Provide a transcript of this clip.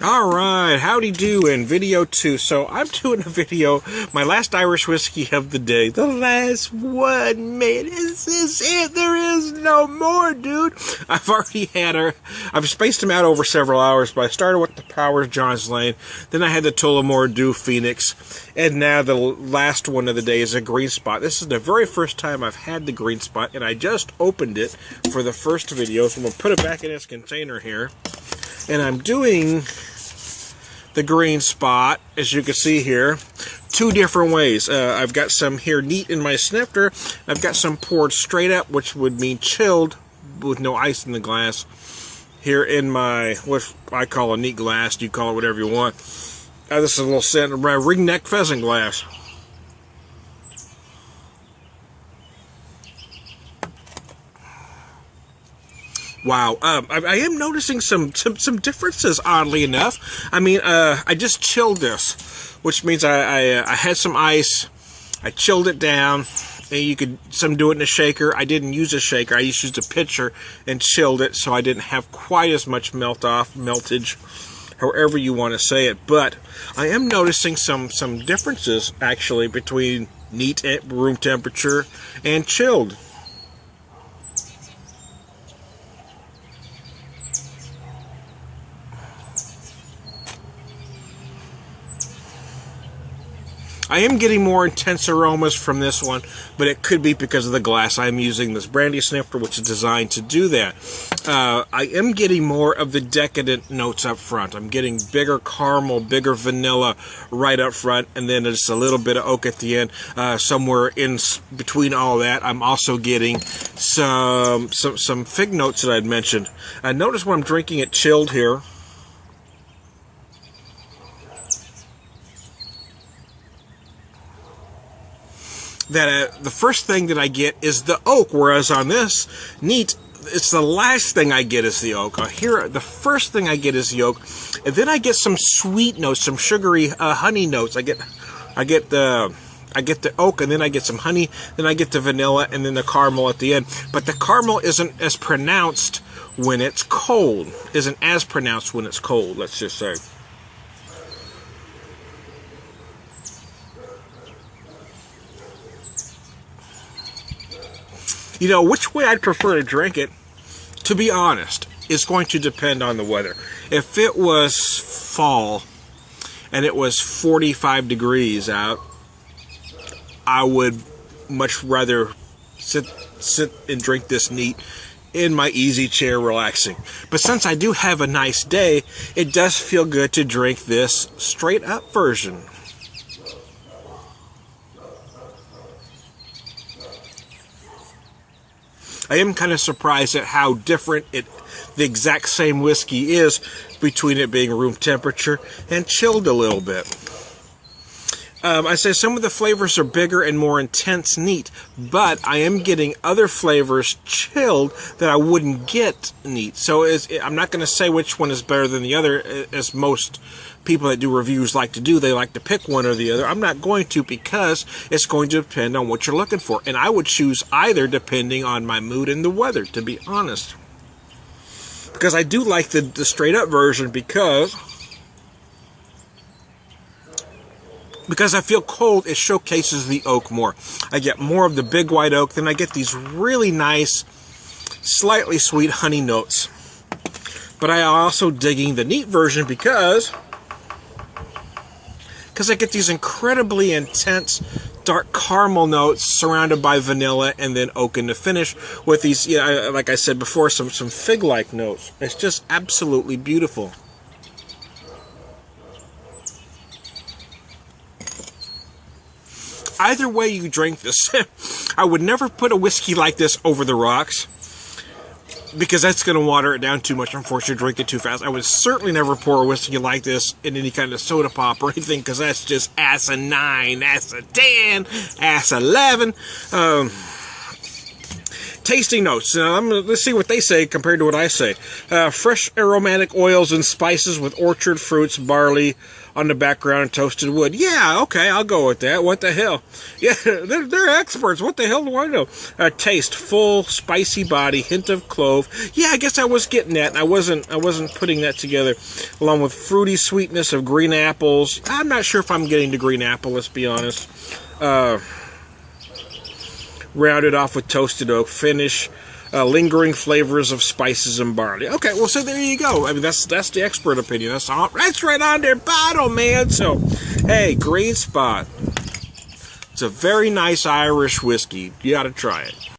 Alright, howdy do in video 2. So I'm doing a video, my last Irish whiskey of the day. The last one, man. This is it. There is no more, dude. I've already had I've spaced them out over several hours, but I started with the Powers John's Lane, then I had the Tullamore Dew Phoenix, and now the last one of the day is a Green Spot. This is the very first time I've had the Green Spot, and I just opened it for the first video, so I'm going to put it back in its container here. And I'm doing the Green Spot, as you can see here, two different ways. I've got some here neat in my snifter. I've got some poured straight up, which would mean chilled with no ice in the glass. Here in my, what I call a neat glass, you call it whatever you want. This is a little ring neck pheasant glass. Wow, I am noticing some differences, oddly enough. I mean, I just chilled this, which means I had some ice, I chilled it down, and you could do it in a shaker. I didn't use a shaker, I just used a pitcher and chilled it, so I didn't have quite as much meltage, however you want to say it. But I am noticing some differences, actually, between neat at room temperature and chilled. I am getting more intense aromas from this one, but it could be because of the glass. I'm using this brandy snifter, which is designed to do that. I am getting more of the decadent notes up front. I'm getting bigger caramel, bigger vanilla right up front, and then just a little bit of oak at the end. Somewhere in between all that, I'm also getting some fig notes that I'd mentioned. Notice when I'm drinking it chilled here, that the first thing that I get is the oak, whereas on this neat, it's the last thing I get is the oak. Here, the first thing I get is the oak, and then I get some sweet notes, some sugary honey notes. I get the oak, and then I get some honey, then I get the vanilla, and then the caramel at the end. But the caramel isn't as pronounced when it's cold. Isn't as pronounced when it's cold, let's just say. You know, which way I'd prefer to drink it, to be honest, is going to depend on the weather. If it was fall and it was 45 degrees out, I would much rather sit and drink this neat in my easy chair relaxing. But since I do have a nice day, it does feel good to drink this straight up version. I am kind of surprised at how different the exact same whiskey is between it being room temperature and chilled a little bit. I say some of the flavors are bigger and more intense neat, but I am getting other flavors chilled that I wouldn't get neat. So I'm not going to say which one is better than the other, as most people that do reviews like to do. They like to pick one or the other. I'm not going to, because it's going to depend on what you're looking for. And I would choose either depending on my mood and the weather, to be honest. Because I do like the straight up version because I feel cold, it showcases the oak more. I get more of the big white oak, then I get these really nice, slightly sweet honey notes. But I am also digging the neat version because I get these incredibly intense dark caramel notes surrounded by vanilla and then oak in the finish with these, like I said before, some fig-like notes. It's just absolutely beautiful. Either way you drink this, I would never put a whiskey like this over the rocks, because that's going to water it down too much, unfortunately, drink it too fast. I would certainly never pour a whiskey like this in any kind of soda pop or anything, because that's just ass a 9, ass a 10, ass 11. Tasting notes. Let's see what they say compared to what I say. Fresh aromatic oils and spices with orchard fruits, barley on the background, and toasted wood. Yeah, okay, I'll go with that. What the hell? Yeah, they're experts. What the hell do I know? Taste, full, spicy body, hint of clove. Yeah, I guess I was getting that. I wasn't putting that together. Along with fruity sweetness of green apples. I'm not sure if I'm getting the green apple, let's be honest. Rounded off with toasted oak finish, lingering flavors of spices and barley. Okay, well, so there you go. I mean, that's the expert opinion. That's right on their bottle, man. So, hey, great spot. It's a very nice Irish whiskey. You got to try it.